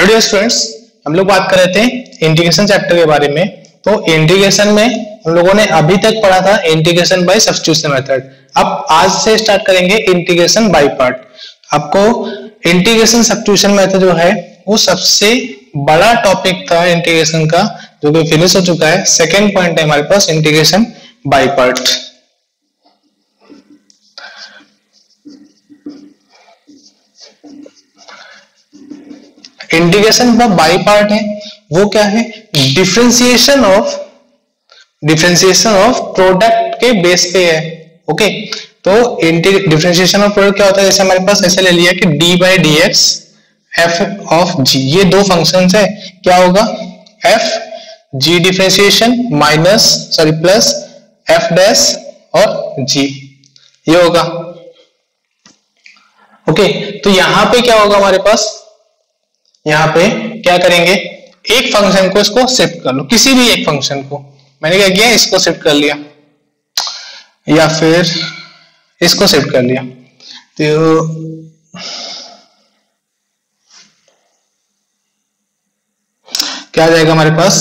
Hello dear students, हम लोग बात कर रहे थे इंटीग्रेशन चैप्टर के बारे में। तो इंटीग्रेशन में हम लोगों ने अभी तक पढ़ा था इंटीग्रेशन बाय सब्स्टिट्यूशन मेथड। अब आज से स्टार्ट करेंगे इंटीग्रेशन बाय पार्ट। आपको इंटीग्रेशन सब्स्टिट्यूशन मेथड जो है वो सबसे बड़ा टॉपिक था इंटीग्रेशन का, जो कि फिनिश हो चुका है। सेकेंड पॉइंट है हमारे पास integration by part. Integration by part है वो क्या है? डिफरेंशिएशन ऑफ प्रोडक्ट के बेस पे है। ओके, तो डिफरेंशिएशन ऑफ प्रोडक्ट क्या होता है? जैसे हमारे पास ऐसे ले लिया कि D by D X F of G, ये दो फंक्शंस है। क्या होगा? F G differentiation plus F dash और जी, ये होगा। ओके, तो यहां पे क्या होगा हमारे पास? यहाँ पे क्या करेंगे? एक फंक्शन को इसको शिफ्ट कर लो, किसी भी एक फंक्शन को। मैंने क्या किया? इसको शिफ्ट कर लिया या फिर इसको शिफ्ट कर लिया। तो क्या आ जाएगा हमारे पास?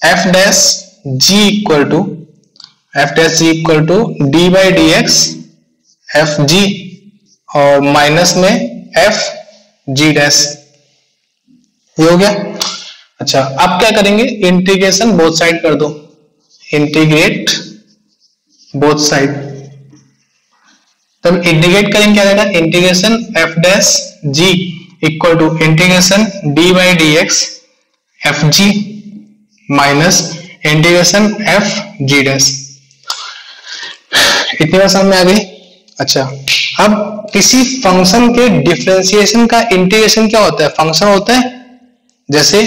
F dash G equal to D by D X F G और माइनस में एफ जी डैश, ये हो गया। अच्छा, अब क्या करेंगे? इंटीग्रेशन बोथ साइड कर दो, इंटीग्रेट बोथ साइड। तब इंटीग्रेट करेंगे, क्या रहेगा? Integration F dash G equal to integration D by D X F G minus integration F G dash. इतनी बात समझ में आ गई? अच्छा, अब किसी फंक्शन के डिफरेंशिएशन का इंटीग्रेशन क्या होता है? फंक्शन होता है। जैसे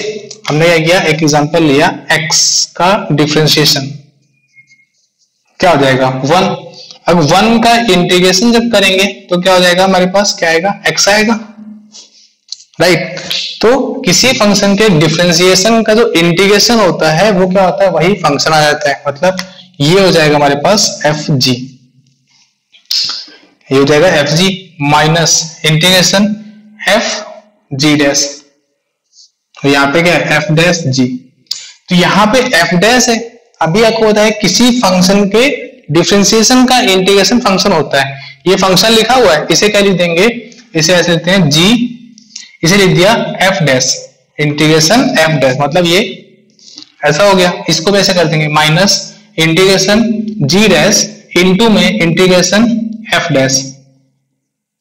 हमने क्या किया? एक एग्जांपल लिया, x का डिफरेंशिएशन क्या हो जाएगा? 1। अब 1 का इंटीग्रेशन जब करेंगे तो क्या हो जाएगा हमारे पास? क्या आएगा? x आएगा, राइट। तो किसी फंक्शन के डिफरेंशिएशन का जो इंटीग्रेशन होता है वो क्या होता है? वही फंक्शन आ जाता है। मतलब ये हो जाएगा हमारे पास एफ जी, ये हो जाएगा F G minus integration F G dash. तो यहाँ पे क्या है? एफ डैश जी। तो यहाँ पे एफ डैश है। अभी आपको होता है किसी फंक्शन के डिफरेंशिएशन का इंटीग्रेशन फंक्शन होता है। ये फंक्शन लिखा हुआ है, इसे क्या लिख देंगे? इसे ऐसे लिखते हैं जी, इसे लिख दिया F dash integration F dash, मतलब ये ऐसा हो गया। इसको भी ऐसे कर देंगे माइनस इंटीग्रेशन जी डैश इंटू में integration F dash,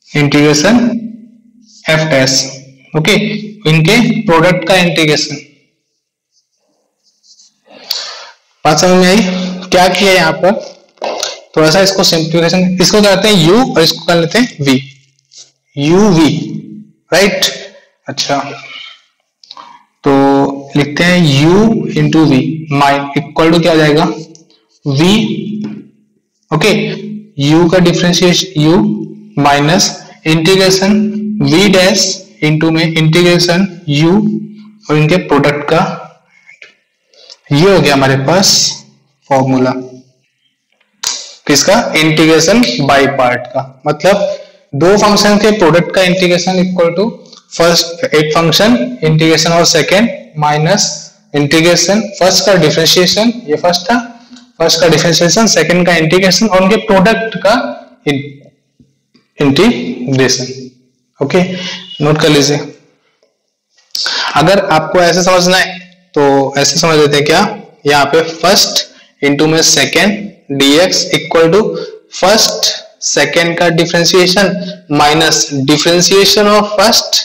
integration F dash. Okay, इनके प्रोडक्ट का इंटीग्रेशन। बात समझ में आई? क्या किया यहाँ पर? थोड़ा सा इसको सिंप्लीफिकेशन, इसको करते हैं u और इसको कर लेते हैं v, u v, राइट। अच्छा, तो लिखते हैं u इंटू वी माइन इक्वल टू क्या हो जाएगा? v। ओके, u का differentiation u minus integration v dash into में इंटीग्रेशन u और इनके प्रोडक्ट का। ये हो गया हमारे पास फॉर्मूला किसका? इंटीग्रेशन बाय पार्ट का। मतलब दो फंक्शन के प्रोडक्ट का इंटीग्रेशन इक्वल टू फर्स्ट एक फंक्शन इंटीग्रेशन और सेकेंड माइनस इंटीग्रेशन फर्स्ट का डिफरेंशिएशन, ये फर्स्ट था, फर्स्ट का डिफरेंशिएशन, सेकेंड का इंटीग्रेशन और उनके प्रोडक्ट का इंटीग्रेशन। ओके, नोट कर लीजिए। अगर आपको ऐसे समझना है तो ऐसे समझ लेते हैं। क्या? यहाँ पे फर्स्ट इंटू में second dx equal to first second का differentiation minus differentiation of first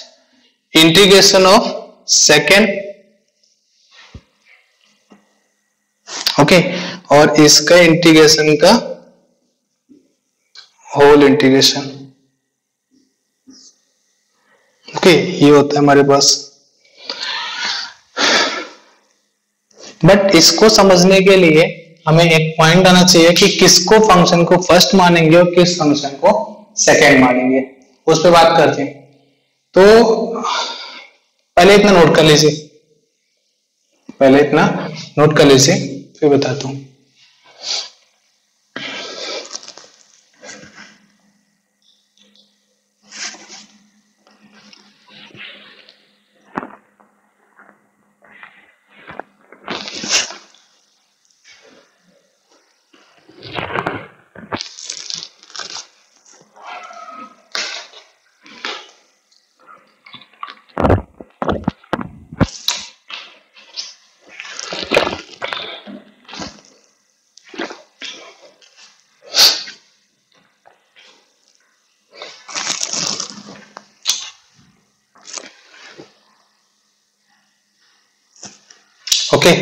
integration of second. Okay, और इसका इंटीग्रेशन का होल इंटीग्रेशन। ओके, ये होता है हमारे पास। बट इसको समझने के लिए हमें एक पॉइंट आना चाहिए कि किसको फंक्शन को फर्स्ट मानेंगे और किस फंक्शन को सेकेंड मानेंगे, उस पर बात करते हैं। तो पहले इतना नोट कर लीजिए, फिर बताता हूं। ओके,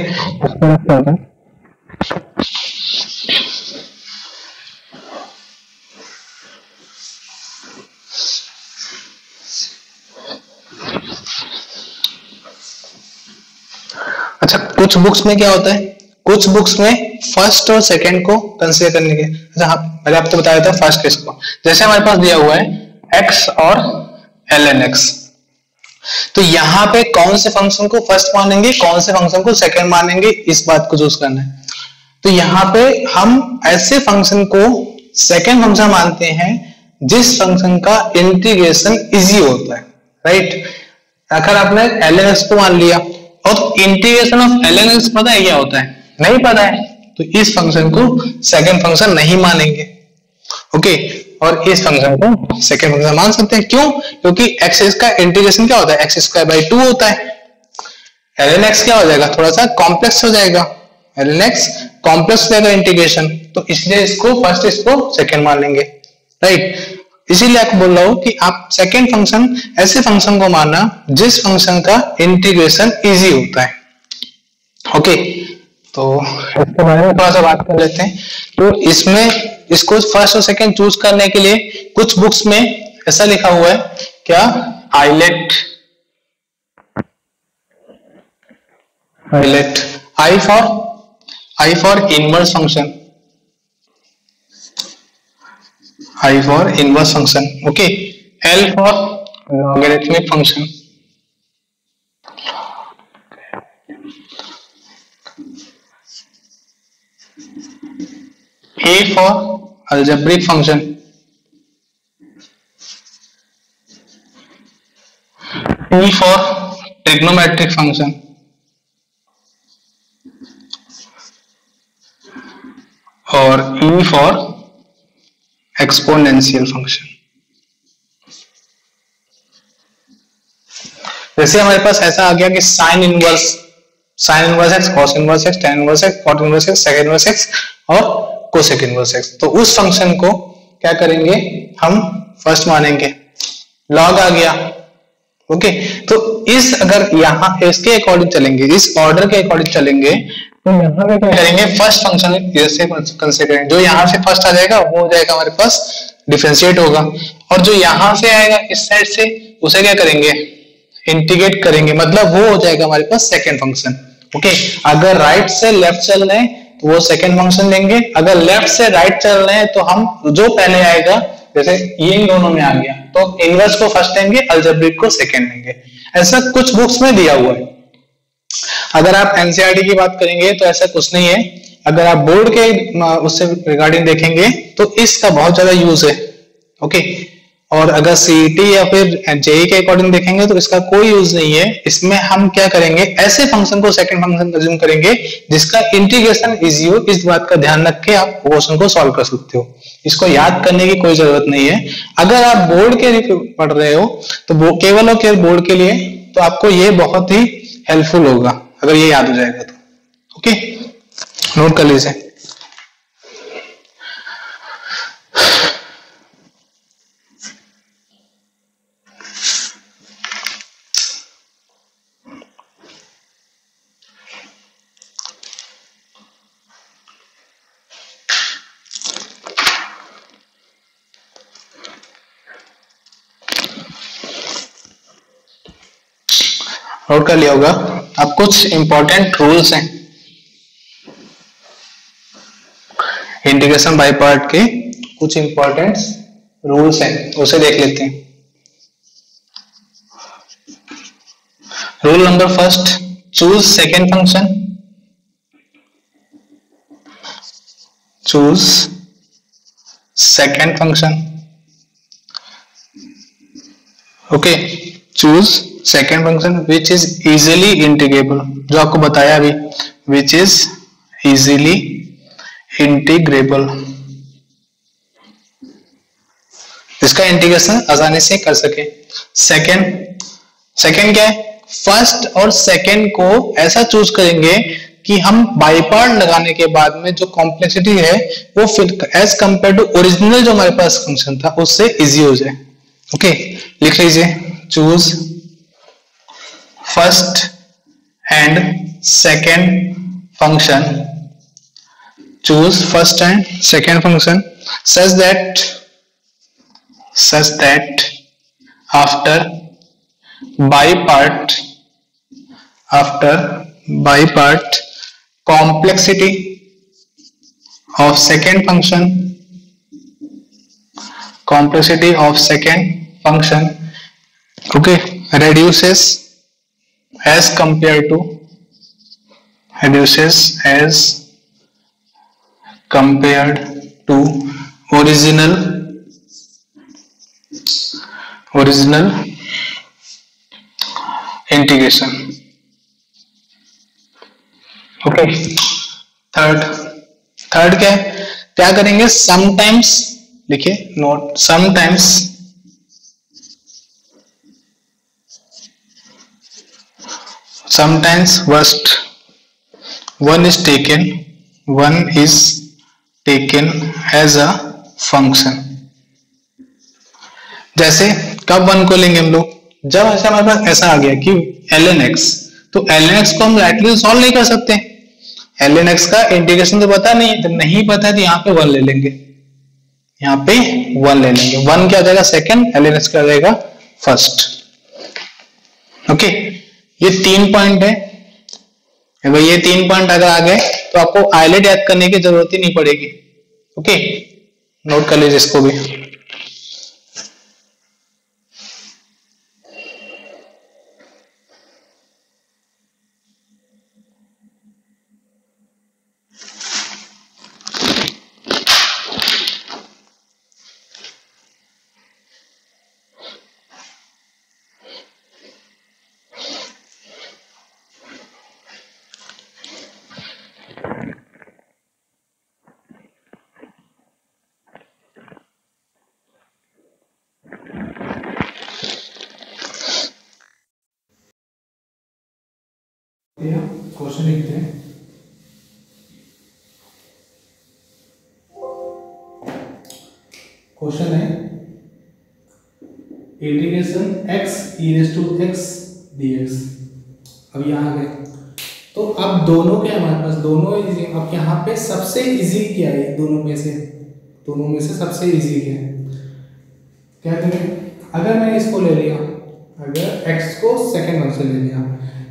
अच्छा कुछ बुक्स में क्या होता है, कुछ बुक्स में फर्स्ट और सेकंड को कंसीडर करने के, अच्छा हाँ मैंने आपको बताया था फर्स्ट केस को, जैसे हमारे पास दिया हुआ है x और ln x, तो यहाँ पे कौन से फंक्शन को फर्स्ट मानेंगे, कौन से फंक्शन को सेकंड मानेंगे, इस बात को चूज करना है। तो यहाँ पे हम ऐसे फंक्शन को सेकंड फंक्शन मानते हैं जिस फंक्शन का इंटीग्रेशन इजी होता है, राइट। अगर आपने ln x को मान लिया और इंटीग्रेशन ऑफ ln x पता है क्या होता है, नहीं पता है, तो इस फंक्शन को सेकंड फंक्शन नहीं मानेंगे, ओके। और इस फंक्शन को सेकंड फंक्शन मान सकते हैं, क्यों, क्योंकि x का इंटीग्रेशन क्या होता है, x² 2 होता है। ln x क्या हो जाएगा, थोड़ा सा कॉम्प्लेक्स हो जाएगा, ln x कॉम्प्लेक्स हो जाएगा इंटीग्रेशन, तो इसलिए इसको फर्स्ट इसको सेकंड मान लेंगे, राइट। इसीलिए आपको बोल रहा हूं कि आप सेकंड फंक्शन ऐसे फंक्शन को मानना जिस फंक्शन का इंटीग्रेशन इजी होता है, ओके। तो इसके बारे में थोड़ा सा बात कर लेते हैं। तो इसमें इसको फर्स्ट और सेकंड चूज करने के लिए कुछ बुक्स में ऐसा लिखा हुआ है, क्या, highlight I for inverse function, I for inverse function, okay, L for logarithmic function, A for algebraic function, T for trigonometric function, और E for एक्सपोनेंशियल फंक्शन। जैसे हमारे पास ऐसा आ गया कि sine inverse X, cos inverse X, tan inverse X, cot inverse X, sec inverse X और cosec inverse X, तो उस फंक्शन को क्या करेंगे, हम फर्स्ट मानेंगे। लॉग आ गया, ओके। तो इस अगर यहाँ इसके अकॉर्डिंग चलेंगे, इस ऑर्डर के अकॉर्डिंग चलेंगे, तो यहाँ पे क्या करेंगे, फर्स्ट फंक्शन जैसे कंसीडर करेंगे, जो यहाँ से फर्स्ट आ जाएगा वो हो जाएगा हमारे पास डिफरेंशिएट होगा, और जो यहाँ से आएगा इस साइड से उसे क्या करेंगे, इंटीग्रेट करेंगे, मतलब वो हो जाएगा हमारे पास सेकंड फंक्शन, ओके। अगर राइट से लेफ्ट चल रहे हैं तो वो सेकंड फंक्शन लेंगे, अगर लेफ्ट से राइट चल रहे हैं तो हम जो पहले आएगा, जैसे ये इन दोनों में आ गया तो इनवर्स को फर्स्ट लेंगे, अलजेब्रिक को सेकंड लेंगे, ऐसा कुछ बुक्स में दिया हुआ है। अगर आप एनसीईआरटी की बात करेंगे तो ऐसा कुछ नहीं है, अगर आप बोर्ड के उससे रिगार्डिंग देखेंगे तो इसका बहुत ज्यादा यूज है, ओके। और अगर सीईटी या फिर जेई के अकॉर्डिंग देखेंगे तो इसका कोई यूज नहीं है। इसमें हम क्या करेंगे, ऐसे फंक्शन को सेकंड फंक्शन कंज्यूम करेंगे जिसका इंटीग्रेशन इजी हो, इस बात का ध्यान रख के आप क्वेश्चन को सॉल्व कर सकते हो, इसको याद करने की कोई जरूरत नहीं है। अगर आप बोर्ड के लिए पढ़ रहे हो तो केवल और केवल बोर्ड के लिए, तो आपको ये बहुत ही हेल्पफुल होगा अगर ये याद हो जाएगा तो, ओके, नोट कर लीजिए। नोट कर लिया होगा। अब कुछ इंपॉर्टेंट रूल्स हैं इंटीग्रेशन बाय पार्ट के, कुछ इंपॉर्टेंट रूल्स हैं, उसे देख लेते हैं। Rule number first, choose second function, choose second function, okay, choose second function which is easily integrable, जो आपको बताया अभी, विच इज इजीली इंटीग्रेबल, इसका इंटीग्रेशन आसानी से कर सके। सेकेंड क्या है, फर्स्ट और सेकेंड को ऐसा चूज करेंगे कि हम बाई पार्ट लगाने के बाद में जो कॉम्प्लेक्सिटी है वो फिर एज कंपेयर टू ओरिजिनल जो हमारे पास फंक्शन था उससे इजी हो जाए, ओके। लिख लीजिए, choose first and second function, choose first and second function such that after by part complexity of second function okay reduces as compared to original integration. Okay third क्या करेंगे, sometimes लिखिए note, sometimes one is taken as a function. जैसे कब one को लेंगे हम लोग, जब ऐसा हमारे पास ऐसा आ गया कि ln x, तो ln x को हम डायरेक्टली सॉल्व नहीं कर सकते, ln x का इंटीग्रेशन तो पता नहीं, तो नहीं पता है तो यहाँ पे वन ले लेंगे, वन क्या आ जाएगा सेकंड, ln x क्या आ जाएगा फर्स्ट. ओके ये 3 पॉइंट है भाई, ये 3 पॉइंट अगर आ गए तो आपको आइलेट याद करने की जरूरत ही नहीं पड़ेगी. ओके नोट कर लीजिए इसको भी. क्वेश्चन लिखते हैं. क्वेश्चन है integration x e raise to x dx. अब यहाँ गए तो अब दोनों के हमारे पास दोनों इजी. अब यहाँ पे सबसे इजी क्या है, दोनों में से सबसे इजी क्या करें, अगर मैंने इसको ले लिया, अगर x को सेकंड फंक्शन ले लिया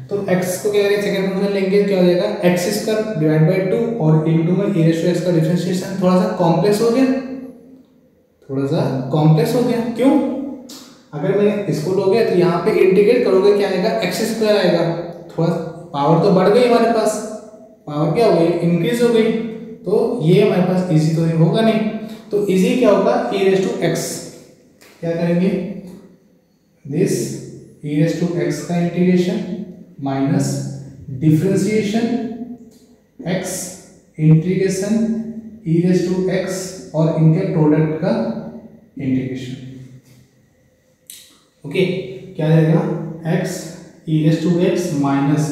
तो x को क्या करेंगे सेकंड फंक्शन लेंगे, क्या हो जाएगा x स्क्वायर डिवाइड बाय 2 और इनटू में e रेज़ टू x का डिफरेंशिएशन थोड़ा सा कॉम्प्लेक्स हो गया. क्यों, अगर मैं इसको लोगे तो यहाँ पे इंटीग्रेट करोगे क्या आएगा x स्क्वायर आएगा, थोड़ा पावर तो बढ़ गई हमारे पास, पावर क्या हो गई इंक्रीज हो गई, तो ये हमारे पास इजी तो होगा नहीं, तो इजी क्या होगा e रेज़ टू x, क्या करेंगे this e raise to x का integration minus differentiation x integration e raise to x और इनके प्रोडक्ट का इंटीग्रेशन. ओके क्या रहेगा x e raise to x minus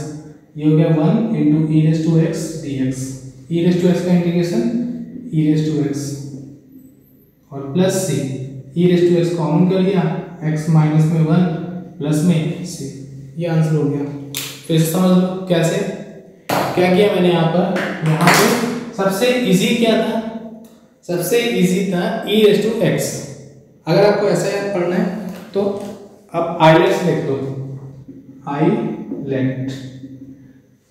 ये हो गया 1 into e raise to x dx, e raise to x का integration e raise to x और plus c, e raise to x common कर लिया, x माइनस में 1 प्लस में c, ये आंसर हो गया. तो इसे समझ लो कैसे क्या किया मैंने यहाँ पे सबसे इजी क्या था, सबसे इजी था e रेज़ टू x. अगर आपको ऐसा याद पढ़ना है तो अब आइलेट्स लिख दो, आइलेट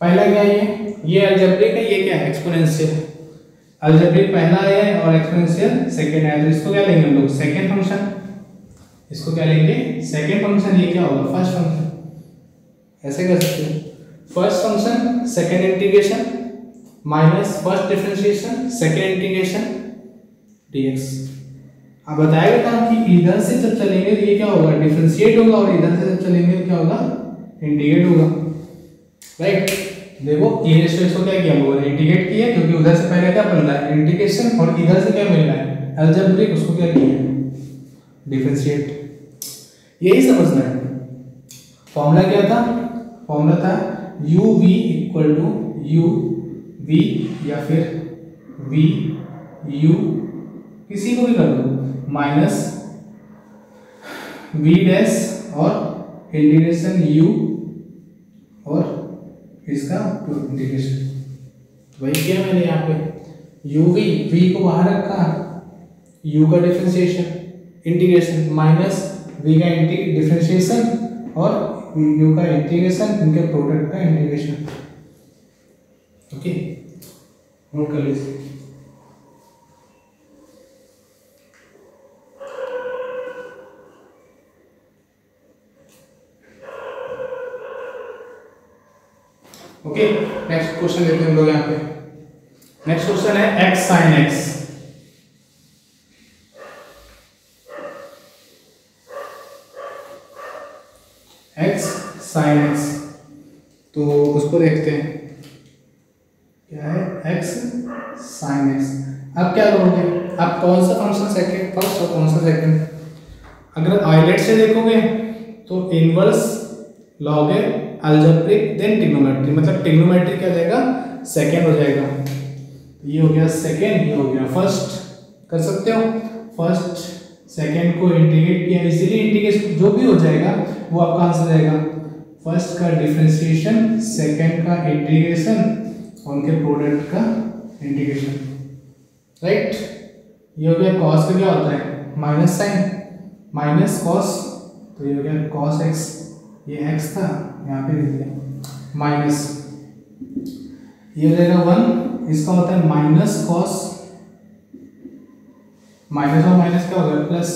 पहला क्या है, ये अलजेब्रिक है, ये क्या है एक्सपोनेंशियल. अलजेब्रिक पहला है और एक्सपोनेंशियल सेकंड है, तो इसको क्या लेंगे हम लोग सेकंड फंक्शन, इसको क्या लेंगे सेकंड फंक्शन, ये क्या होगा फर्स्ट फंक्शन. ऐसे कर सकते हैं first function second integration minus first differentiation second integration dx. अब बताया था कि इधर से जब चलेंगे तो ये क्या होगा डिफरेंशिएट होगा, और इधर से जब चलेंगे तो क्या होगा इंटीग्रेट होगा. राइट देखो e रेज़ टू x को क्या किया हम लोगों ने इंटीग्रेट किया, क्योंकि उधर से पहले क्या बन रहा है इंटीग्रेशन और इधर से क्या मिल रहा है अलजेब्रिक, उसको क्या किया डिफरेंशिएट. यही समझना है. फॉर्मूला क्या था, फॉर्मूला था u v equal to u v या फिर v u किसी को भी कर दो माइनस v डैश और इंटीग्रेशन u और इसका इंटीग्रेशन। वही किया मैंने यहाँ पे, यू वी, वी को बाहर रखा, यू का डिफरेंशिएशन इंटीग्रेशन माइनस वी का डिफरेंशिएशन और यू का इंटीग्रेशन, इनके प्रोडक्ट का इंटीग्रेशन। ओके, नोट कर लीजिए। ओके, नेक्स्ट क्वेश्चन लेते हैं हम लोग यहाँ पे। नेक्स्ट क्वेश्चन है x sin x। x sin x, तो उसको देखते हैं क्या है x sin x। अब क्या करोगे, आप कौन सा फंक्शन सेकंड फर्स्ट और कौन सा सेकंड, अगर आइलेट से देखोगे तो inverse, log algebraic, then trigonometry, मतलब ट्रिग्नोमेट्री क्या जाएगा, सेकंड हो जाएगा। ये हो गया सेकंड, ये हो गया फर्स्ट। कर सकते हो, फर्स्ट सेकंड को इंटीग्रेट किया, इसीलिए इंटीग्रेशन जो भी हो जाएगा वो आपका आंसर आएगा। फर्स्ट का डिफरेंशिएशन, सेकंड का इंटीग्रेशन, उनके प्रोडक्ट का इंटीग्रेशन, राइट। ये हो गया कॉस का क्या होता है, माइनस साइन, माइनस कॉस, तो ये हो गया कॉस एक्स, ये एक्स था यहाँ पे लिख दिया माइनस, ये हो जाएगा 1, इसका होता है माइनस कॉस, माइनस और माइनस क्या होगा प्लस,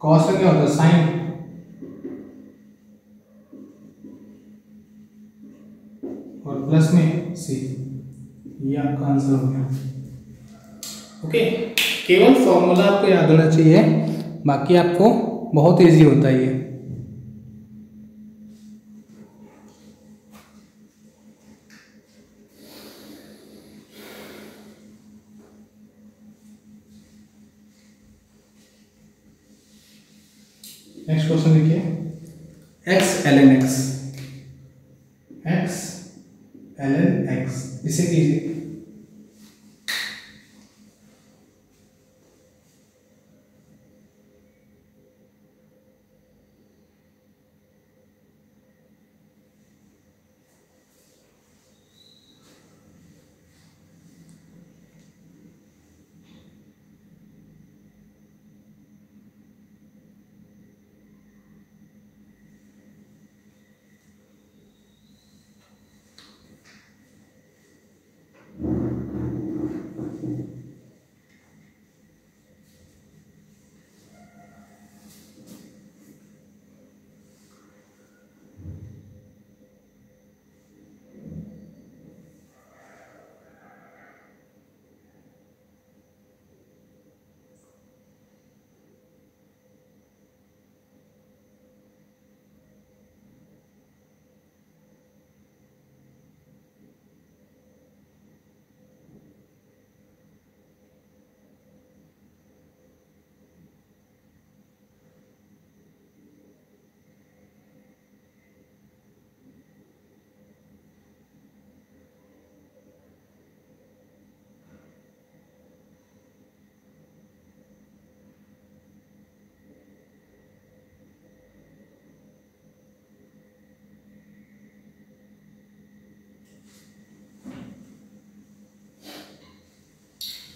कॉस का क्या होता है साइन, और प्लस में सी, ये आपका आंसर हो गया। ओके, केवल फॉर्मूला आपको याद होना चाहिए, बाकी आपको बहुत इजी होता है ये। नेक्स्ट क्वेश्चन देखिए, x ln x, x ln x, इसे कीजिए।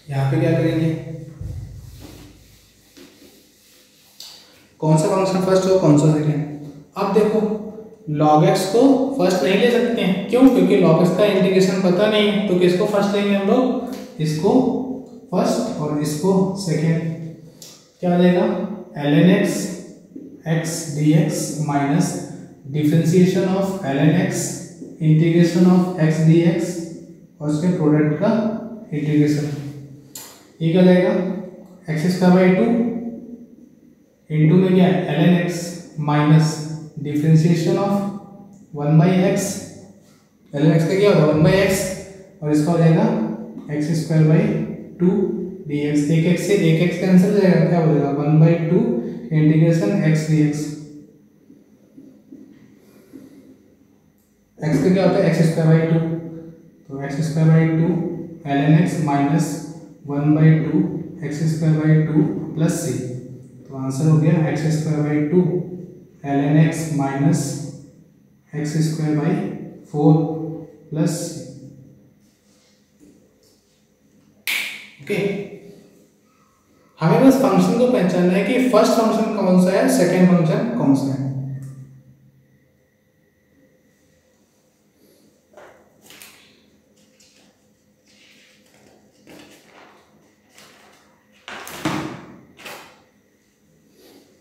यहाँ पे क्या करेंगे, कौन सा फंक्शन फर्स्ट हो कौन सा सेकेंड। अब देखो log x को फर्स्ट नहीं ले सकते हैं, क्यों, क्योंकि log x का इंटीग्रेशन पता नहीं है, तो किसको फर्स्ट लेंगे हम लोग, इसको फर्स्ट और इसको सेकेंड। क्या हो जाएगा, ln x x dx minus differentiation of ln x integration of x dx और उसके प्रोडक्ट का इंटीग्रेशन। ये क्या जाएगा, एक्स स्क्वायर बाई 2 इंटू में क्या है ln x minus differentiation of 1 by x, ln x का क्या होगा 1 बाई एक्स, और इसका हो जाएगा एक्स स्क्वायर बाई 2 dx। एक एक्स से एक एक्स कैंसिल हो जाएगा, क्या हो जाएगा 1 by 2 integration x dx। x का क्या होता है एक्स स्क्वायर बाई 2, तो X square by 2 ln x minus 1 by 2 X square by 2 plus C, तो आंसर हो गया X square by 2 ln x minus X square by 4 plus okay. हमें बस फंक्शन को पहचानना है कि फर्स्ट फंक्शन कौन सा है, सेकेंड फंक्शन कौन सा है।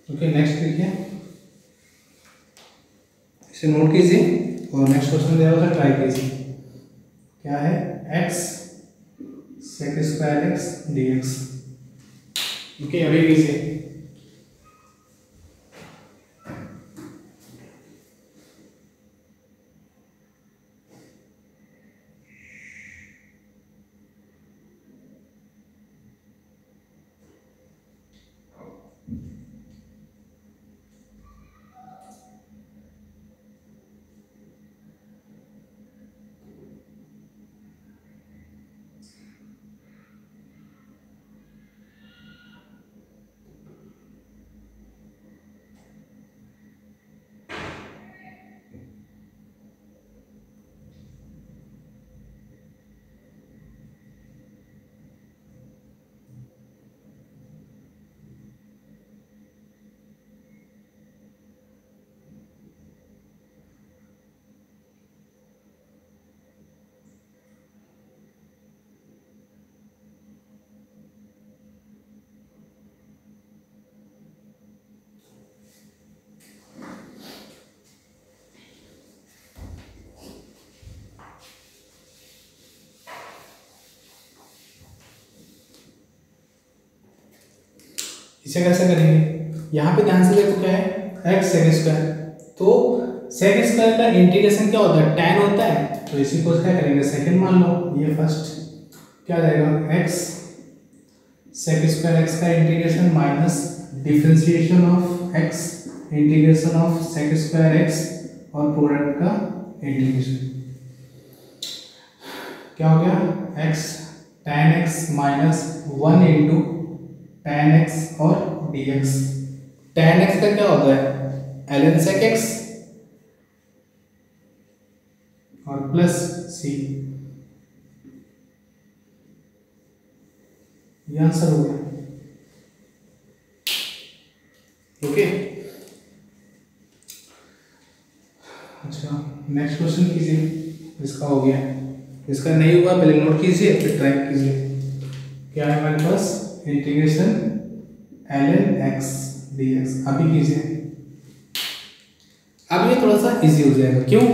ओके नेक्स्ट देखिए, इसे नोट कीजिए और नेक्स्ट क्वेश्चन दिया हुआ ट्राई कीजिए। क्या है, x sec square x dx। Okay अभी कीजिए। इसे कैसे करेंगे, यहाँ पे ध्यान से देखो क्या है, x sec स्क्वायर। तो sec स्क्वायर का इंटीग्रेशन क्या होता है, tan होता है। तो इसी को क्या करेंगे, सेकंड मान लो। ये फर्स्ट क्या जाएगा, x sec स्क्वायर x का integration minus differentiation of x integration of sec square x और प्रोडक्ट का इंटीग्रेशन क्या हो गया, x tan x minus 1 into tan x और dx। tan x का क्या होता है, ln sec x और प्लस c। ये आंसर हो गया। ओके अच्छा नेक्स्ट क्वेश्चन कीजिए। इसका हो गया, इसका नहीं हुआ पहले नोट कीजिए फिर ट्राई कीजिए। क्या है हमारे पास, इंटीग्रेशन ln x dx। अभी कीजिए। अब ये थोड़ा सा इजी हो जाएगा, क्यों,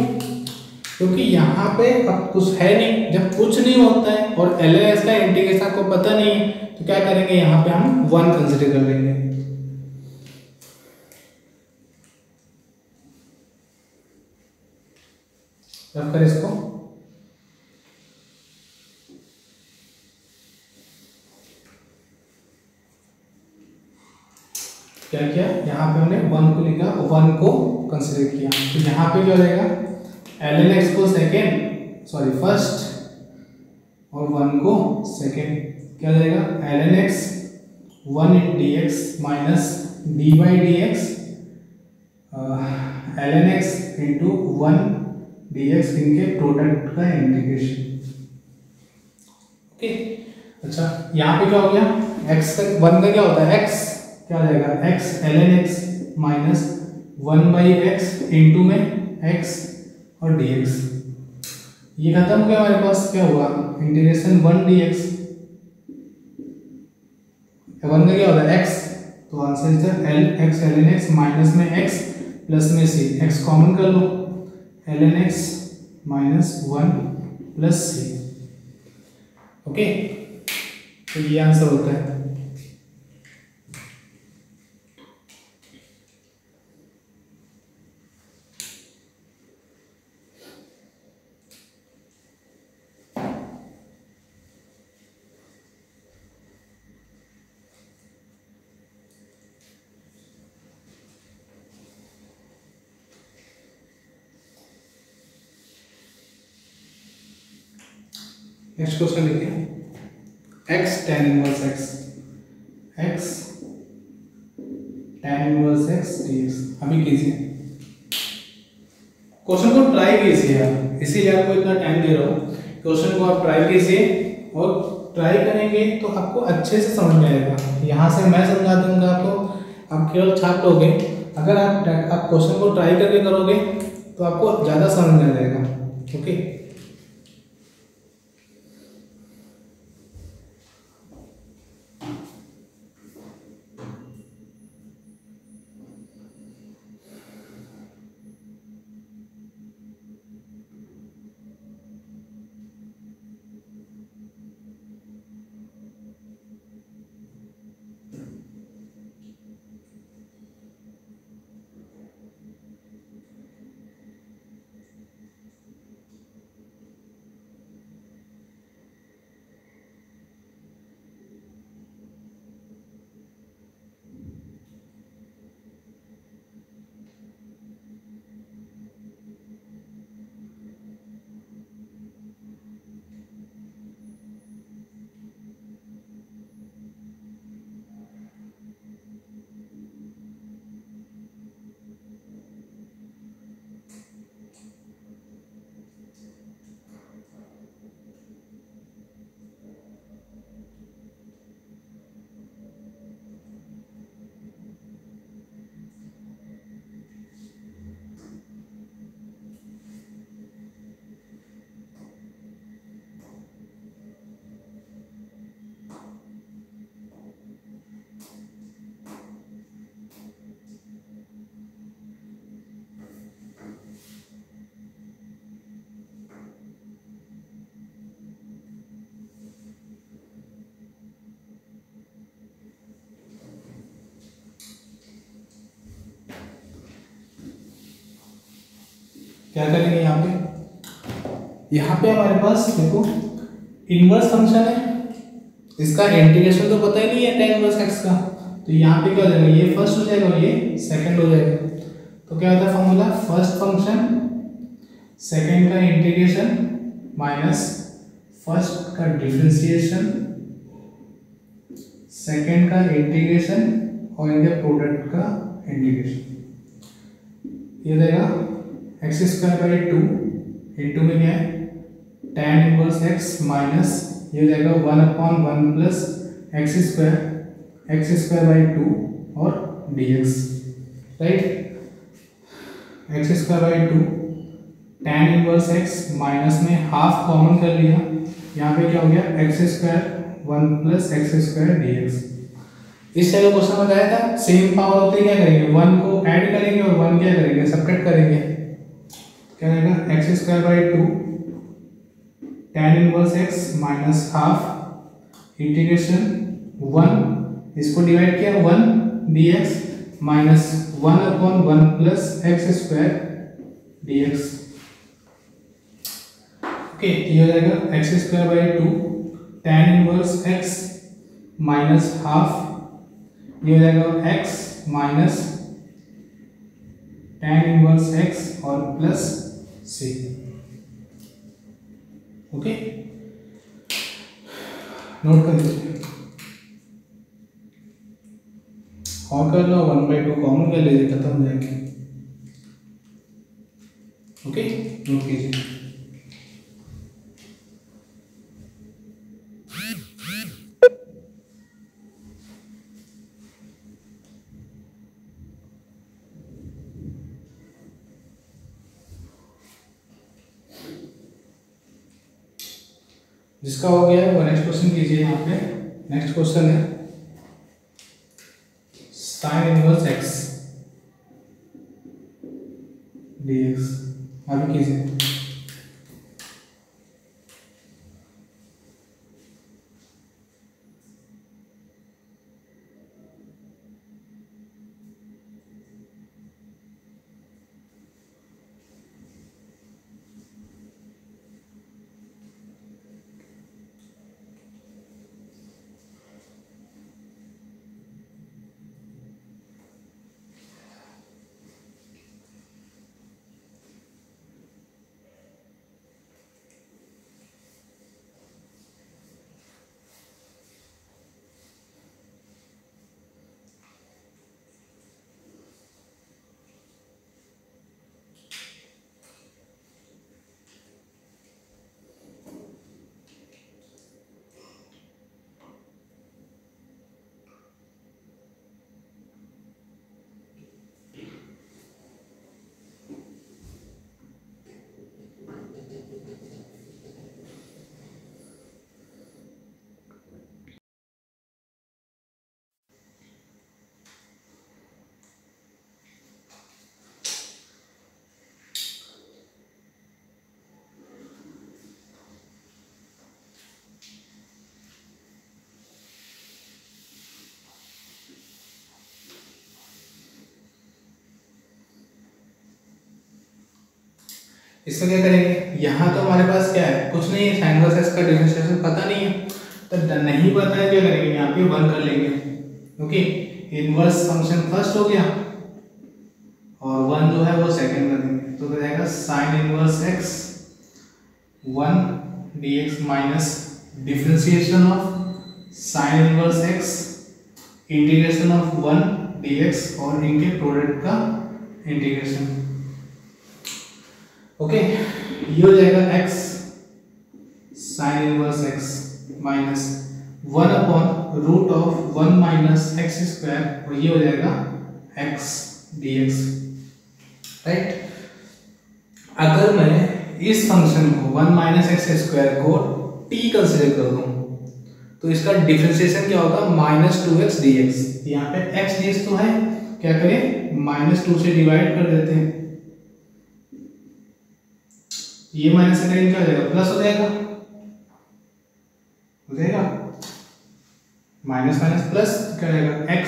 क्योंकि यहाँ पे अब कुछ है नहीं। जब कुछ नहीं होता है और ln x का इंटीग्रेशन आपको पता नहीं है तो क्या करेंगे, यहाँ पे हम 1 कंसीडर कर लेंगे। रख कर इसको क्या किया, यहाँ पे हमने 1 को लिखा, 1 को कंसीडर किया। तो यहाँ पे क्या हो जाएगा, ln x को सेकेंड सॉरी फर्स्ट और 1 को सेकेंड, क्या हो जाएगा ln x 1 dx minus dy dx ln x into 1 dx इनके प्रोडक्ट का इंटीग्रेशन। ओके अच्छा यहाँ पे क्या हो गया, x का 1 का क्या होता है, x क्या हो जाएगा, x ln x minus 1 by x into में x और dx। ये खत्म हो गया हमारे पास, क्या हुआ इंटीग्रेशन 1 dx। 1 का क्या होता है x, तो answer is l x ln x minus में x प्लस में c, x कॉमन कर लो, ln x minus 1 plus c। Okay तो ये आंसर होता है। नेक्स्ट क्वेश्चन देखिए, x tan inverse x, x tan inverse x dx। अभी कीजिए, क्वेश्चन को ट्राई कीजिए आप, इसीलिए आपको इतना टाइम दे रहा हूँ। क्वेश्चन को आप ट्राई कीजिए और ट्राई करेंगे तो आपको अच्छे से समझ में आएगा। यहाँ से मैं समझा दूंगा आपको, आप केवल छाप लोगे। अगर आप क्वेश्चन को ट्राई करके करोगे तो आपको ज़्यादा समझ में आ जाएगा। ओके, क्या करेंगे यहाँ पे हमारे पास देखो इनवर्स फंक्शन है, इसका इंटीग्रेशन तो पता ही नहीं है tan इनवर्स x का, तो यहाँ पे क्या हो जाएगा, ये फर्स्ट हो जाएगा और ये सेकंड हो जाएगा। तो क्या होता है फॉर्मूला, फर्स्ट फंक्शन सेकंड का इंटीग्रेशन माइनस फर्स्ट का डिफरेंशिएशन, सेकंड का इंटीग्रेशन और इनके प्रोडक्ट का इंटीग्रेशन। ये देगा x square by two into में क्या है tan इनवर्स x माइनस ये हो जाएगा 1/1 plus x square by two और dx, right. X square by two tan inverse x minus में हाफ कॉमन कर लिया, यहाँ पे क्या हो गया X square 1 plus x square dx। इस टाइप का क्वेश्चन बताया था, सेम पावर होते क्या करेंगे, 1 को ऐड करेंगे और 1 क्या करेंगे, सबट्रैक्ट करेंगे। क्या रहेगा x square by two tan inverse x minus half integration 1, इसको डिवाइड किया 1 dx minus 1/1 plus x square dx। Okay, ये हो जाएगा x square by two tan inverse x minus half, ये हो जाएगा x minus tan inverse x और plus c। Okay, note कर लीजिए और कर लो, 1/2 कॉमन कर लीजिए, खत्म हो जाएंगे। ओके, नोट कीजिए। जिसका हो गया है वो नेक्स्ट क्वेश्चन कीजिए। यहाँ पे नेक्स्ट क्वेश्चन है sin इनवर्स x dx। अभी कीजिए, इसमें क्या करेंगे, यहाँ तो हमारे पास क्या है, कुछ नहीं है, साइन इनवर्स एक्स का डिफरेंशिएशन पता नहीं है, तो नहीं पता है, क्या करेंगे यहाँ पे 1 कर लेंगे। ओके, इनवर्स फंक्शन फर्स्ट हो गया और 1 जो है वो सेकंड कर देंगे, तो रहेगा sign inverse x 1 dx minus differentiation of sine inverse x integration of 1 dx और इनके प्रोडक्ट का इंटीग्रेशन। ओके, ये हो जाएगा x sine inverse x minus 1 upon root of 1 minus X square, और ये हो जाएगा x dx, राइट। अगर मैं इस फंक्शन को 1 माइनस एक्स स्क्वायर को t कंसीडर कर दूं तो इसका डिफरेंशिएशन क्या होगा, माइनस 2x dx। यहाँ पे x dx तो है, क्या करें माइनस 2 से डिवाइड कर देते हैं, ये माइनस से करेंगे क्या हो जाएगा, प्लस हो जाएगा, माइनस माइनस प्लस क्या रहेगा, x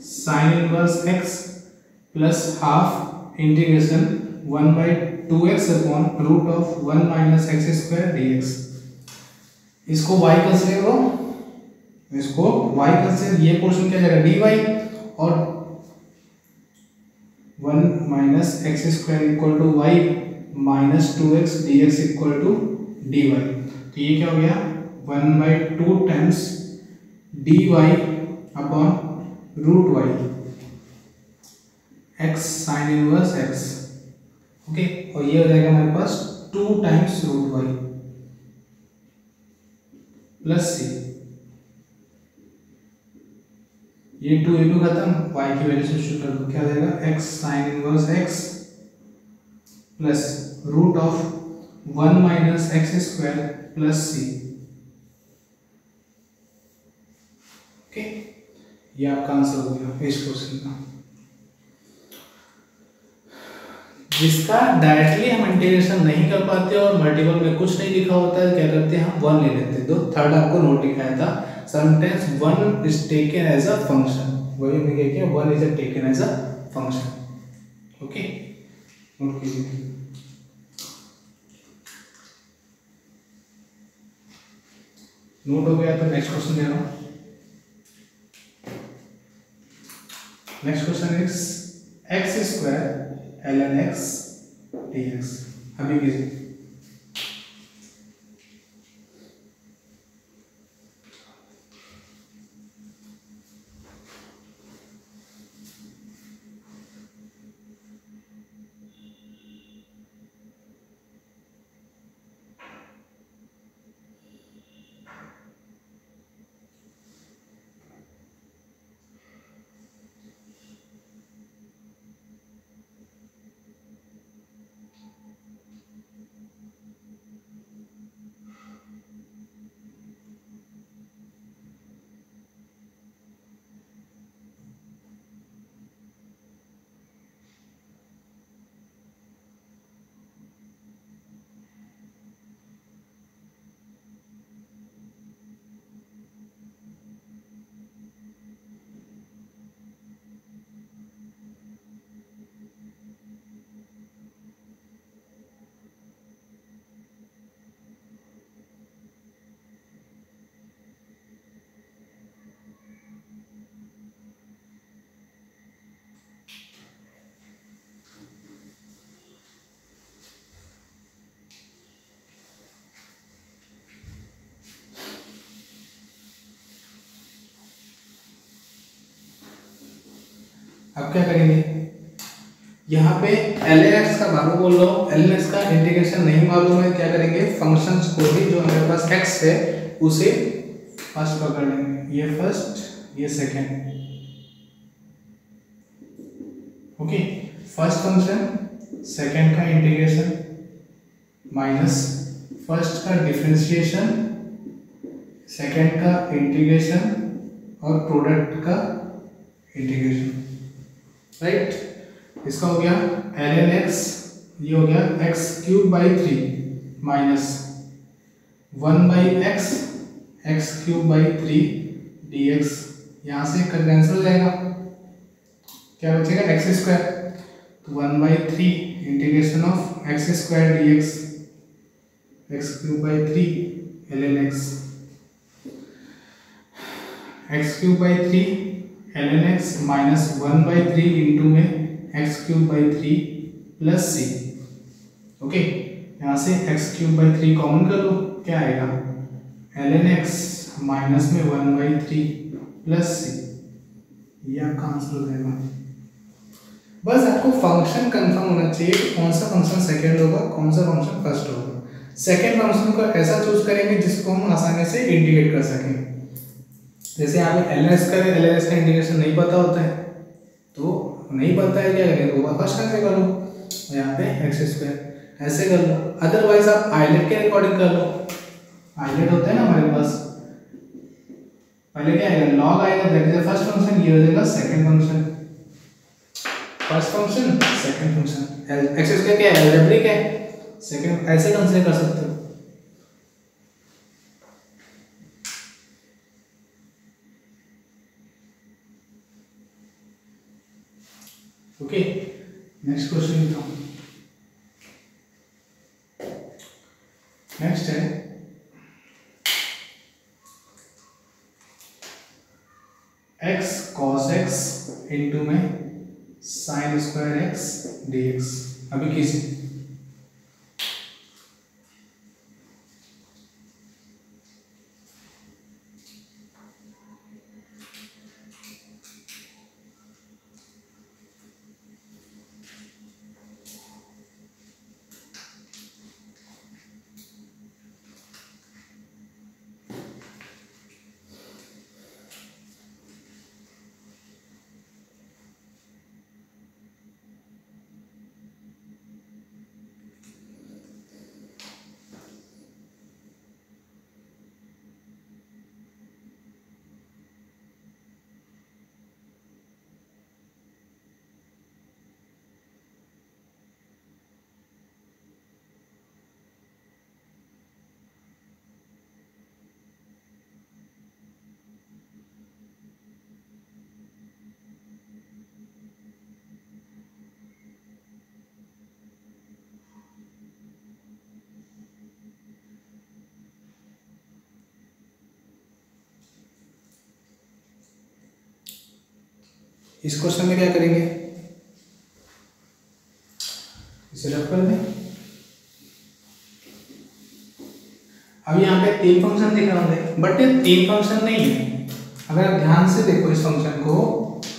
sine inverse x plus half integration 1/2x upon root of 1 minus X square dx। इसको y कंसीडर करो, इसको y कंसीडर, ये पोर्शन क्या जाएगा dy, और 1 minus X square equal to y minus 2x dx equal to dy। तो ये क्या हो गया 1/2 times dy upon root y x sine inverse x। Okay, और ये हो जाएगा हमारे पास 2 times root y plus c, ये 2 खत्म, y की वैल्यू सब्स्टिट्यूट कर दो, क्या हो जाएगा x sine inverse x plus root of 1 minus X square plus c। Okay, ये आपका आंसर हो गया इस क्वेश्चन का, जिसका डायरेक्टली हम इंटीग्रेशन नहीं कर पाते और मल्टीपल में कुछ नहीं लिखा होता है, क्या करते हैं हम 1 ले लेते हैं। तो थर्ड आपको नोट लिखाया था, sometimes 1 is taken as a function, वही हमने क्या किया 1 is taken as a function. Okay, note कीजिए। नोट हो गया तो नेक्स्ट क्वेश्चन दे रहा हूं। Next question is X square ln x dx। अभी कीजिए, अब क्या करेंगे, यहाँ पे ln का मालूम बोल रहा हूँ, ln का इंटीग्रेशन नहीं मालूम है, क्या करेंगे फंक्शंस को भी जो हमारे पास x है उसे फर्स्ट पकड़ लेंगे, ये फर्स्ट ये second. Okay, first function second का इंटीग्रेशन माइनस फर्स्ट का डिफरेंशिएशन सेकंड का इंटीग्रेशन और प्रोडक्ट का इंटीग्रेशन, राइट। इसका हो गया ln x, ये हो गया x cube by 3 minus 1/x x cube by 3 dx। यहाँ से कैंसिल हो जाएगा, क्या बचेगा एक्स स्क्वायर। तो 1/3 integration of x square D x, x³/3 ln x, x³/3 ln x minus 1/3 into में x³/3 प्लस c। ओके, यहाँ से x³/3 कॉमन कर लो, क्या आएगा ln x माइनस में 1/3 प्लस c, ये आपका आंसर हो जाएगा। बस आपको फंक्शन कंफर्म होना चाहिए कि कौन सा फंक्शन सेकंड होगा, कौन सा फंक्शन फर्स्ट होगा। सेकंड फंक्शन को ऐसा चूज करेंगे जिसको हम आसानी से इंटीग्रेट कर सकें। जैसे यहाँ पे ln x का इंटीग्रेशन नहीं पता होता है, तो नहीं पता है क्या करेंगे, वो फर्स्ट कैसे कर लो, यहाँ पे x² ऐसे कर लो। अदरवाइज आप आइलेट के अकॉर्डिंग कर लो, आइलेट होता है ना हमारे पास, पहले क्या आएगा लॉग आएगा, that is the first function, ये हो जाएगा second function, first function second function. x² क्या है, अलजेब्रिक है, सेकंड ऐसे कंसीडर कर सकते हो। ओके, नेक्स्ट क्वेश्चन लिखता हूं। नेक्स्ट है x cos x इंटू में sin स्क्वायर x dx। अभी किसी इस क्वेश्चन में क्या करेंगे, इसे रख कर दें। अब यहाँ पे तीन फंक्शन दिख रहे होंगे, बट ये तीन फंक्शन नहीं है। अगर आप ध्यान से देखो इस फंक्शन को,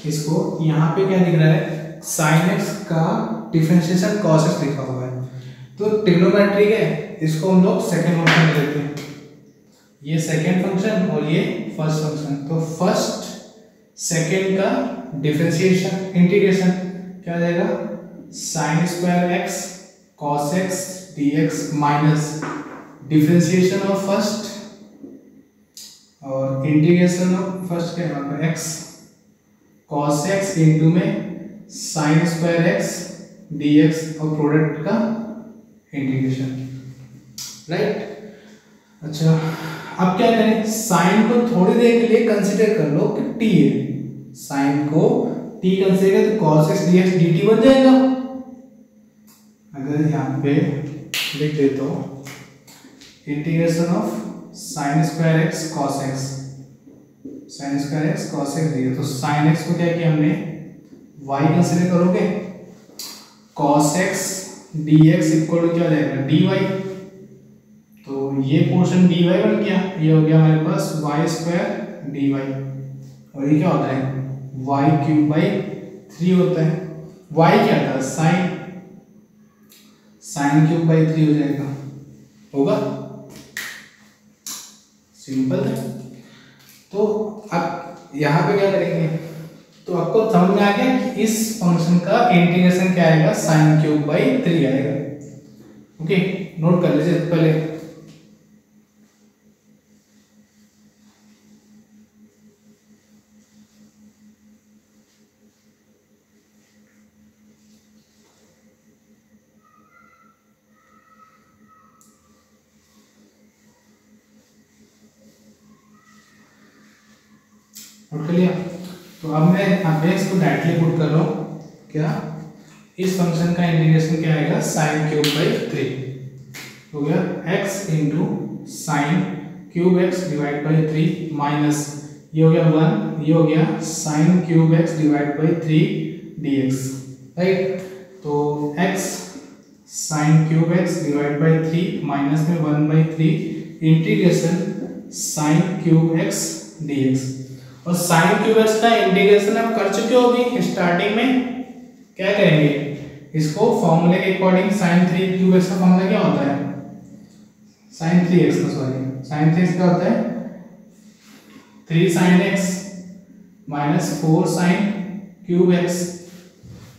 इसको यहाँ पे क्या दिख रहा है, sin x का डिफरेंशिएशन cos x लिखा हुआ है, तो ट्रिग्नोमेट्रिक है, इसको हम लोग सेकेंड फंक्शन में लेते हैं। ये सेकेंड फंक्शन और ये फर्स्ट फंक्शन, तो फर्स्ट सेकेंड का डिफरेंशिएशन इंटीग्रेशन क्या हो जाएगा, sin square x cos x dx minus differentiation of first और इंटीग्रेशन ऑफ फर्स्ट क्या है x cos x इंटू में sin स्क्वायर x dx और प्रोडक्ट का इंटीग्रेशन, राइट। अच्छा, अब क्या करें, साइन को थोड़ी देर के लिए कंसीडर कर लो कि t है, साइन को t कंसीडर तो cos x dx dt बन जाएगा। अगर यहाँ पे लिख दे तो integration of sin square x cos x, sin square x cos x dx, तो sin x को क्या किया हमने y कंसीडर करोगे, cos x dx equal to क्या हो जाएगा dy, तो ये पोर्शन dy बन गया, ये हो गया हमारे पास y स्क्वायर dy, और ये क्या होता है y³/3 होता है। y क्या था, sin³/3 हो जाएगा, होगा, सिंपल है। तो अब यहाँ पे क्या करेंगे, तो आपको समझ में आ गया कि इस फंक्शन का इंटीग्रेशन क्या आएगा, sin³/3 आएगा। ओके, नोट कर लीजिए पहले। नोट कर लिया, तो अब मैं यहाँ पे इसको डायरेक्टली पुट कर रहा हूँ, क्या इस फंक्शन का इंटीग्रेशन क्या आएगा, साइन क्यूब बाई 3 हो गया, x into sine cube x divide by 3 minus ये हो गया 1, ये हो गया sine cube x divide by 3 dx, right. तो x sine cube x divide by 3 minus में 1/3 integration sine cube x dx। और साइन क्यूब एक्स का इंटीग्रेशन आप कर चुके हो अभी स्टार्टिंग में। क्या करेंगे इसको, फॉर्मूले के अकॉर्डिंग साइन 3 क्यूब एक्स का फॉर्मूला क्या होता है, साइन 3x का, सॉरी साइन 3x क्या होता है, 3 sin x minus 4 sine cube x.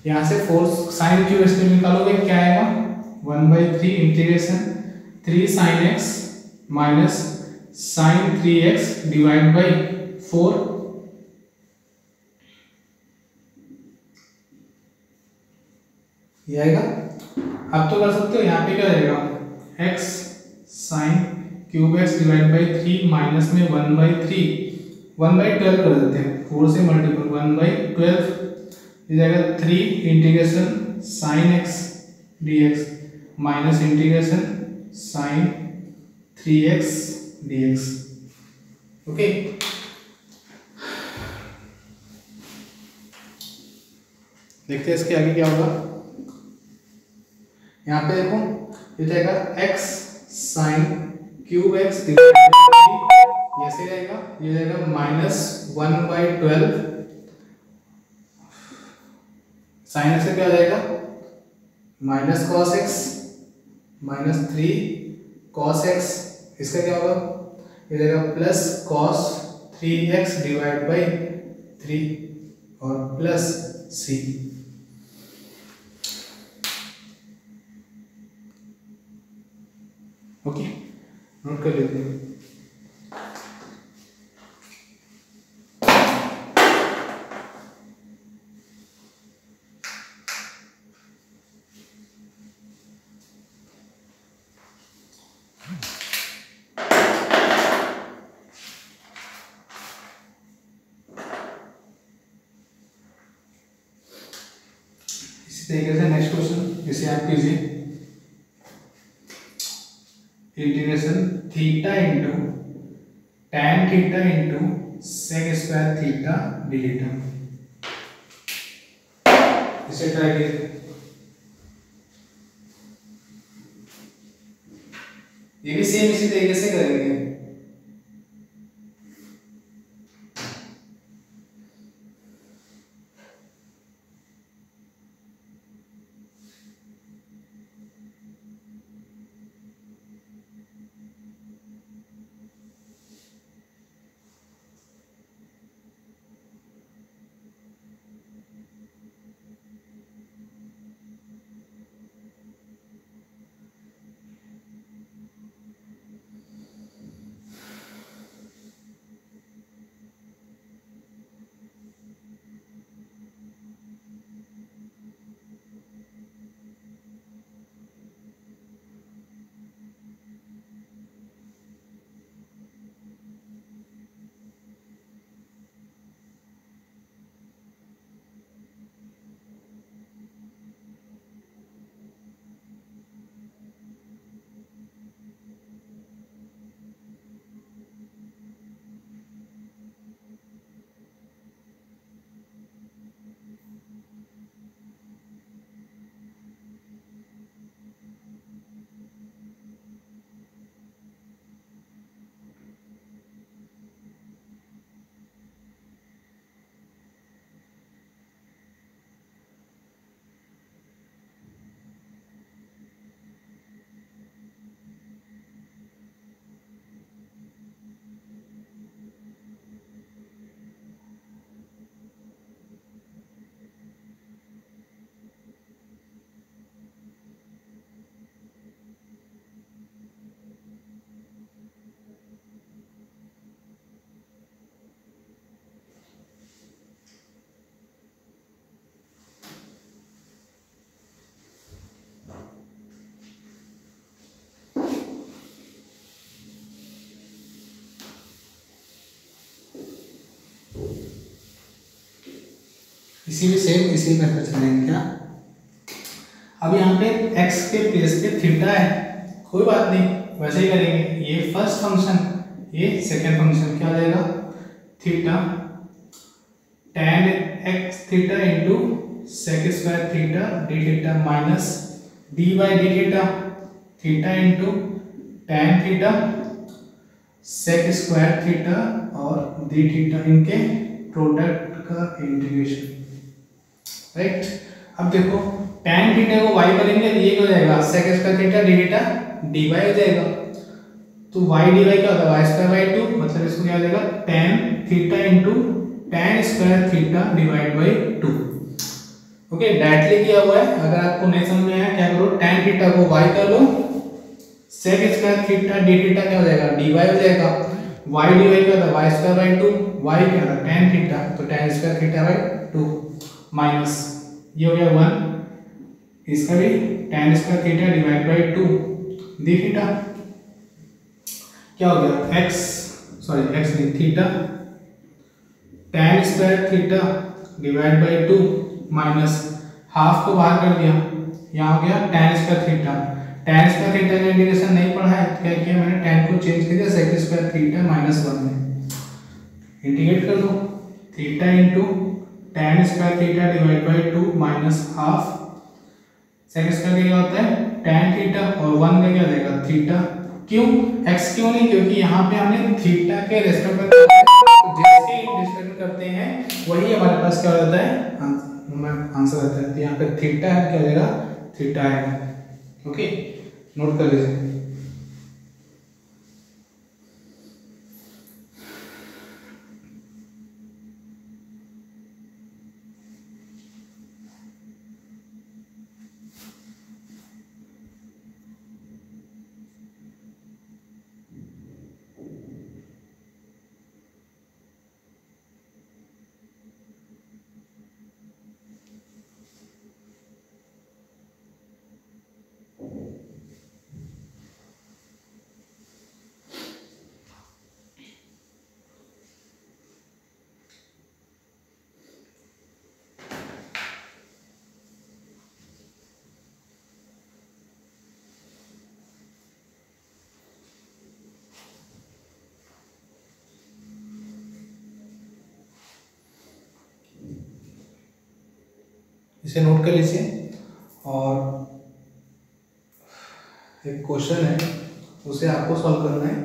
यहाँ से 4 साइन क्यूब एक्स निकालोगे क्या आएगा, 1/3 integration 3 sin x minus sine 3x divide by 4, ये आएगा। अब तो कर सकते हो, यहाँ पे क्या रहेगा, x sine cube x divide by 3 minus में 1/12 कर देते हैं, 4 से मल्टीपल 1/12 ये जाएगा 3 integration sine X dx minus integration sine 3x dx। Okay, देखते हैं इसके आगे क्या होगा। यहाँ पे देखो ये जाएगा x sine cube x divide by 3, ये से जाएगा, ये जाएगा माइनस 1/12 साइन से क्या जाएगा, minus cos x minus 3 cos x, इसका क्या होगा, ये जाएगा plus cos 3x divide by 3 और प्लस c। ओके, नोट कर लेते हैं। इसी तरीके से नेक्स्ट क्वेश्चन इसे आप कीजिए, integration theta into tan theta into sec square theta D theta, इसे ट्राई कीजिए। ये भी सेम इसी तरीके से करेंगे। इसी भी सेम इसी मेथड चलेंगे क्या। अब यहाँ पे x के प्लेस पे थीटा है, कोई बात नहीं, वैसे ही करेंगे। ये फर्स्ट फंक्शन, ये सेकेंड फंक्शन, क्या हो जाएगा theta tan x theta into sec square theta D theta minus D by D theta theta into tan theta sec square theta और डी थीटा, इनके प्रोडक्ट का इंटीग्रेशन, राइट। अब देखो tan theta को y करेंगे तो ये हो जाएगा sec square theta D theta dy हो जाएगा। तो y dy क्या होता है y स्क्वायर बाई 2, मतलब इसको क्या हो जाएगा tan theta into tan square theta divide by 2। Okay, directly किया हुआ है। अगर आपको नहीं समझ में आया क्या करो, tan थीटा को y कर लो, sec square theta D theta क्या हो जाएगा dy हो जाएगा, y dy क्या होता है y स्क्वायर बाई 2, y क्या होता है tan थीटा, तो tan square theta by 2 minus ये हो गया 1, इसका भी tan square theta divide by 2 D theta क्या हो गया x नहीं theta tan square theta divide by 2 minus half को बाहर कर दिया, यहाँ हो गया tan square theta. tan square theta का इंटीग्रेशन नहीं पढ़ा है, क्या किया मैंने, tan को चेंज कर दिया सेक स्क्वायर थीटा माइनस 1 में, इंटीग्रेट कर दो theta into tan square theta divide by 2 minus half sec square क्या होता है tan थीटा और 1 का क्या हो जाएगा थीटा। क्यों x क्यों नहीं, क्योंकि यहाँ पे हमने थीटा के रेस्पेक्ट में जैसे रिस्पेक्ट करते हैं वही हमारे पास क्या हो जाता है आंसर आता है। तो यहाँ पे थीटा है, क्या हो जाएगा थीटा है। ओके, नोट कर लीजिए। इसे नोट कर लीजिए। और एक क्वेश्चन है, उसे आपको सॉल्व करना है।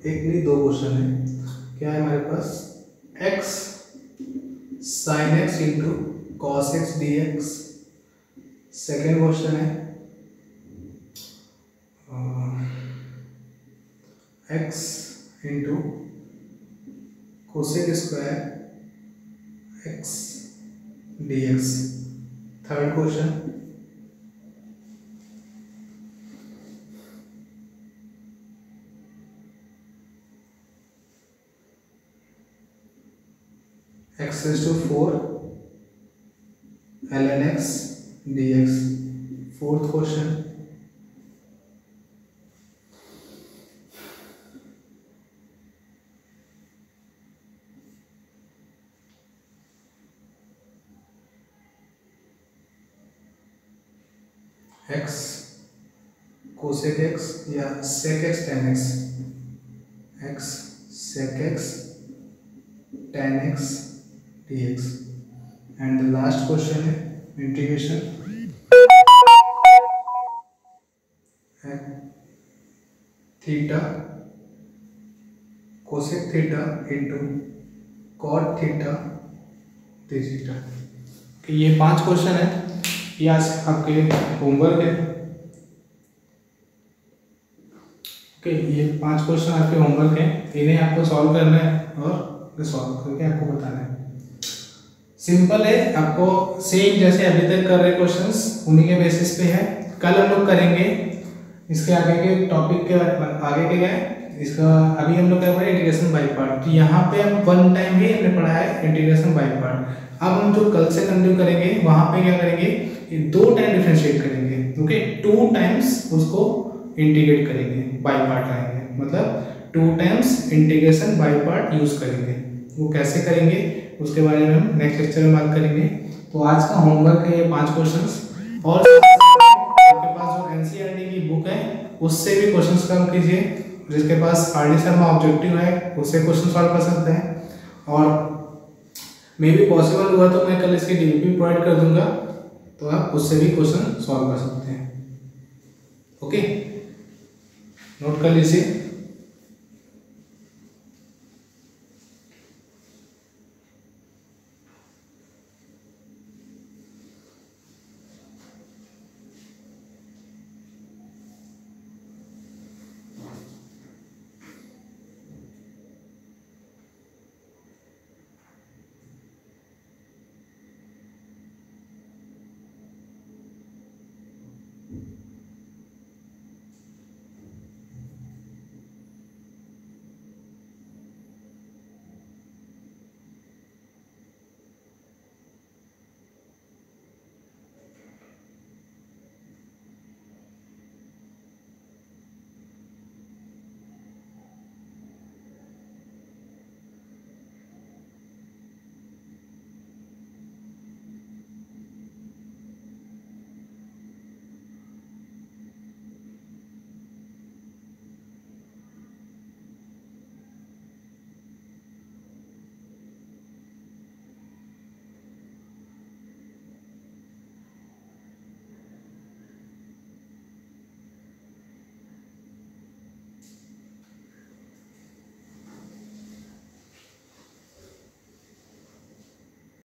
एक नहीं दो क्वेश्चन है। क्या है हमारे पास, x sin x into cos X D X. Second question है x into cosec square x D X. Third question x raised to 4 ln x dx। Fourth question x cosec x या sec x tan x, x sec x tan x dx। And the last question है integration theta cosec theta into cot theta D theta. ये 5 question है, ये आज आपके homework है। Okay, ये 5 question आपके होमवर्क है, इन्हें आपको सॉल्व करना है और सॉल्व करके आपको बताना है। सिंपल है, आपको सेम जैसे अभी तक कर रहे क्वेश्चंस उन्हीं के बेसिस पे है। कल हम लोग करेंगे इसके आगे के टॉपिक के आगे के गए इसका। अभी हम लोग कर रहे हैं इंटीग्रेशन बाय पार्ट। तो यहाँ पे हम 1 टाइम ही हमने पढ़ा है इंटीग्रेशन बाय पार्ट। अब हम जो कल से कंटिन्यू करेंगे वहां पे क्या करेंगे, 2 टाइम डिफरेंशिएट करेंगे। ओके, 2 टाइम्स उसको इंटीग्रेट करेंगे, बाय पार्ट लाएंगे, मतलब 2 times integration by part use करेंगे। वो कैसे करेंगे उसके बारे में हम नेक्स्ट लेक्चर में बात करेंगे। तो आज का होमवर्क है ये 5 क्वेश्चंस और पास जो एनसीईआरटी की बुक है उससे भी क्वेश्चन सॉल्व कीजिए, जिसके पास आर डी शर्मा ऑब्जेक्टिव है उससे क्वेश्चन सॉल्व कर सकते हैं, और मे भी पॉसिबल हुआ तो मैं कल इसकी डीपी प्रोवाइड कर दूंगा, तो आप उससे भी क्वेश्चन सॉल्व कर सकते हैं। ओके, नोट कर लीजिए।